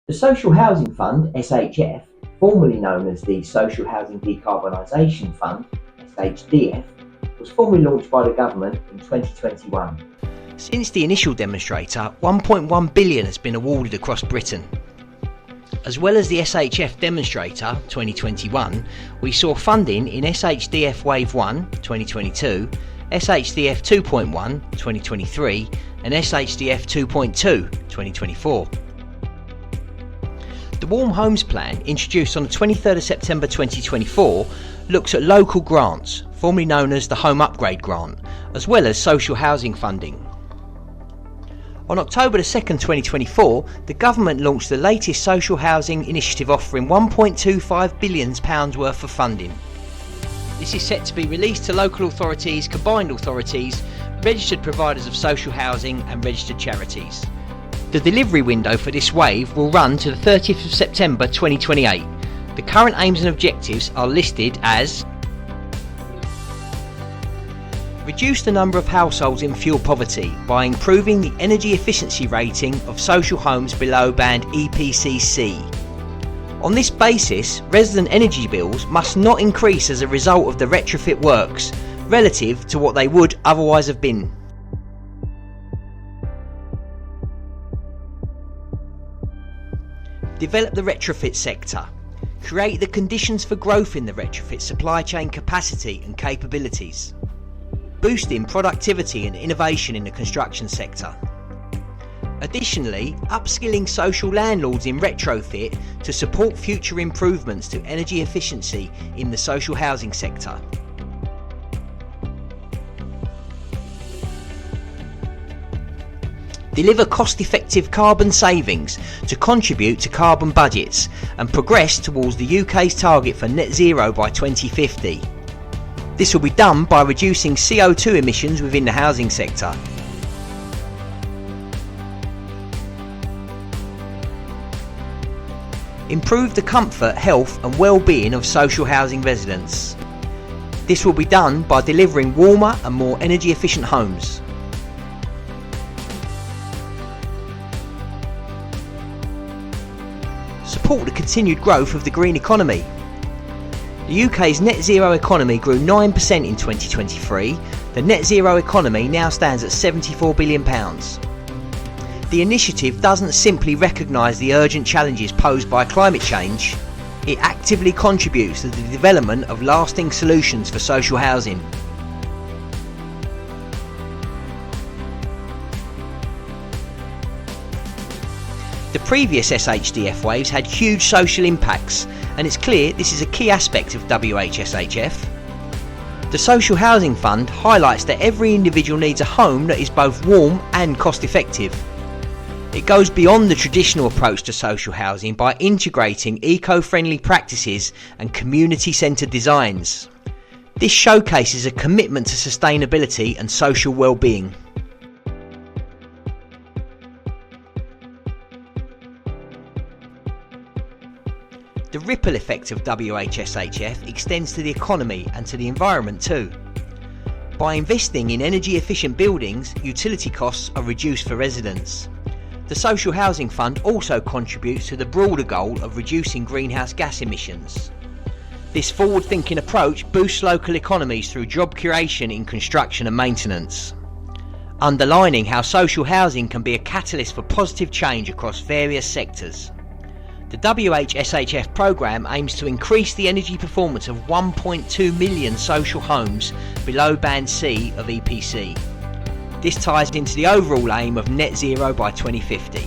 The Social Housing Fund, SHF, formerly known as the Social Housing Decarbonisation Fund, SHDF, was formally launched by the government in 2021. Since the initial demonstrator, 1.1 billion has been awarded across Britain. As well as the SHF demonstrator 2021, we saw funding in SHDF Wave 1 2022, SHDF 2.1 2023 and SHDF 2.2 2024. The Warm Homes Plan, introduced on the 23rd of September 2024, looks at local grants, formerly known as the Home Upgrade Grant, as well as social housing funding. On October 2nd, 2024, the government launched the latest social housing initiative offering £1.25 billion worth of funding. This is set to be released to local authorities, combined authorities, registered providers of social housing and registered charities. The delivery window for this wave will run to the 30th of September 2028. The current aims and objectives are listed as: reduce the number of households in fuel poverty by improving the energy efficiency rating of social homes below band EPC-C. On this basis, resident energy bills must not increase as a result of the retrofit works relative to what they would otherwise have been. Develop the retrofit sector. Create the conditions for growth in the retrofit supply chain capacity and capabilities. Boosting productivity and innovation in the construction sector. Additionally, upskilling social landlords in retrofit to support future improvements to energy efficiency in the social housing sector. Deliver cost-effective carbon savings to contribute to carbon budgets and progress towards the UK's target for net zero by 2050. This will be done by reducing CO2 emissions within the housing sector. Improve the comfort, health and well-being of social housing residents. This will be done by delivering warmer and more energy efficient homes. Support the continued growth of the green economy. The UK's net zero economy grew 9% in 2023. The net zero economy now stands at £74 billion. The initiative doesn't simply recognise the urgent challenges posed by climate change, it actively contributes to the development of lasting solutions for social housing. The previous SHDF waves had huge social impacts, and it's clear this is a key aspect of WHSHF. The Social Housing Fund highlights that every individual needs a home that is both warm and cost effective. It goes beyond the traditional approach to social housing by integrating eco-friendly practices and community-centred designs. This showcases a commitment to sustainability and social well-being. The ripple effect of WHSHF extends to the economy and to the environment too. By investing in energy efficient buildings, utility costs are reduced for residents. The Social Housing Fund also contributes to the broader goal of reducing greenhouse gas emissions. This forward-thinking approach boosts local economies through job creation in construction and maintenance, underlining how social housing can be a catalyst for positive change across various sectors. The WHSHF programme aims to increase the energy performance of 1.2 million social homes below band C of EPC. This ties into the overall aim of net zero by 2050.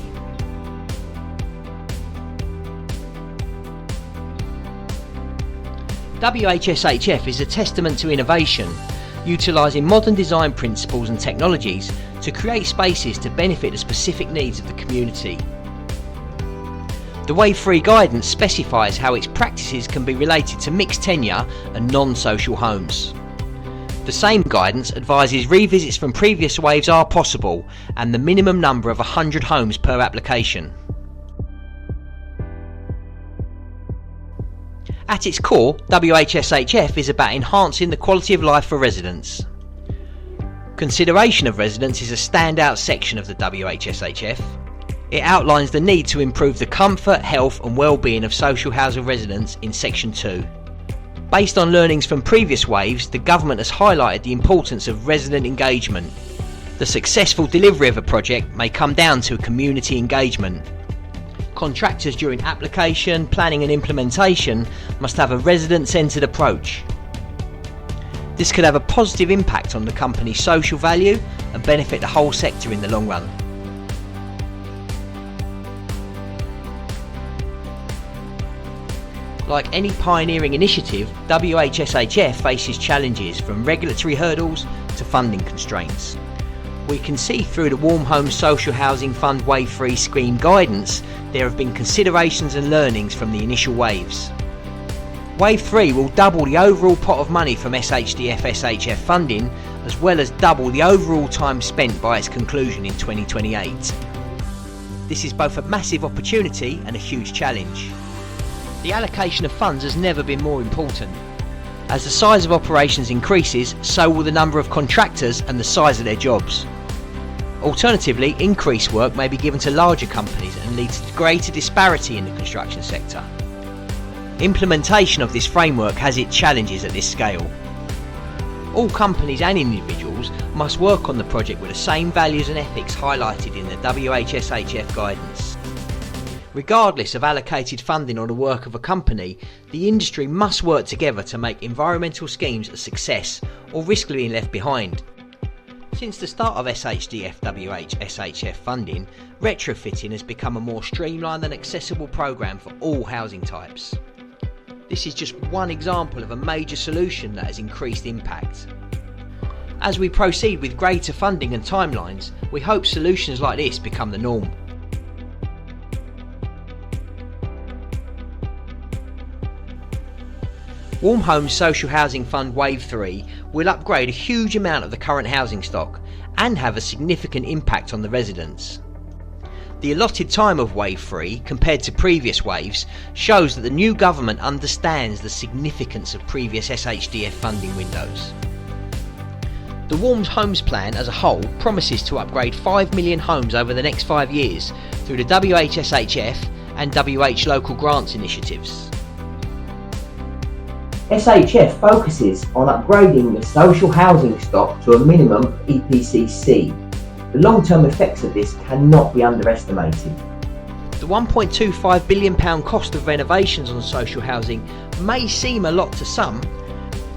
WHSHF is a testament to innovation, utilising modern design principles and technologies to create spaces to benefit the specific needs of the community. The Wave 3 guidance specifies how its practices can be related to mixed tenure and non-social homes. The same guidance advises revisits from previous waves are possible and the minimum number of 100 homes per application. At its core, WHSHF is about enhancing the quality of life for residents. Consideration of residents is a standout section of the WHSHF. It outlines the need to improve the comfort, health and well-being of social housing residents in Section 2. Based on learnings from previous waves, the government has highlighted the importance of resident engagement. The successful delivery of a project may come down to community engagement. Contractors during application, planning and implementation must have a resident-centred approach. This could have a positive impact on the company's social value and benefit the whole sector in the long run. Like any pioneering initiative, WHSHF faces challenges from regulatory hurdles to funding constraints. We can see through the Warm Homes Social Housing Fund Wave 3 scheme guidance there have been considerations and learnings from the initial waves. Wave 3 will double the overall pot of money from SHDF SHF funding, as well as double the overall time spent by its conclusion in 2028. This is both a massive opportunity and a huge challenge. The allocation of funds has never been more important. As the size of operations increases, so will the number of contractors and the size of their jobs. Alternatively, increased work may be given to larger companies and lead to greater disparity in the construction sector. Implementation of this framework has its challenges at this scale. All companies and individuals must work on the project with the same values and ethics highlighted in the WHSHF guidance. Regardless of allocated funding or the work of a company, the industry must work together to make environmental schemes a success or risk being left behind. Since the start of SHDF WHSHF funding, retrofitting has become a more streamlined and accessible programme for all housing types. This is just one example of a major solution that has increased impact. As we proceed with greater funding and timelines, we hope solutions like this become the norm. Warm Homes Social Housing Fund Wave 3 will upgrade a huge amount of the current housing stock and have a significant impact on the residents. The allotted time of Wave 3 compared to previous waves shows that the new government understands the significance of previous SHDF funding windows. The Warm Homes Plan as a whole promises to upgrade 5 million homes over the next 5 years through the WHSHF and WH local grants initiatives. SHF focuses on upgrading the social housing stock to a minimum of EPC-C. The long-term effects of this cannot be underestimated. The £1.25 billion cost of renovations on social housing may seem a lot to some.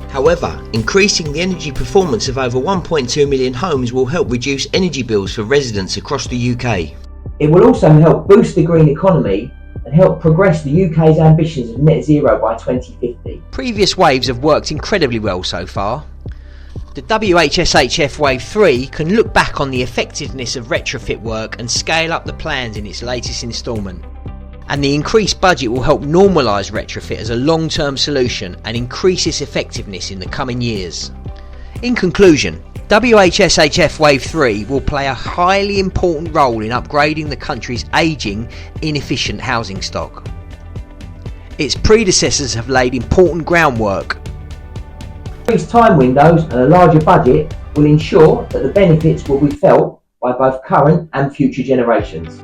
However, increasing the energy performance of over 1.2 million homes will help reduce energy bills for residents across the UK. It will also help boost the green economy and help progress the UK's ambitions of net zero by 2050. Previous waves have worked incredibly well so far. The WHSHF Wave 3 can look back on the effectiveness of retrofit work and scale up the plans in its latest instalment. And the increased budget will help normalise retrofit as a long-term solution and increase its effectiveness in the coming years. In conclusion, WHSHF Wave 3 will play a highly important role in upgrading the country's ageing, inefficient housing stock. Its predecessors have laid important groundwork. Increased time windows and a larger budget will ensure that the benefits will be felt by both current and future generations.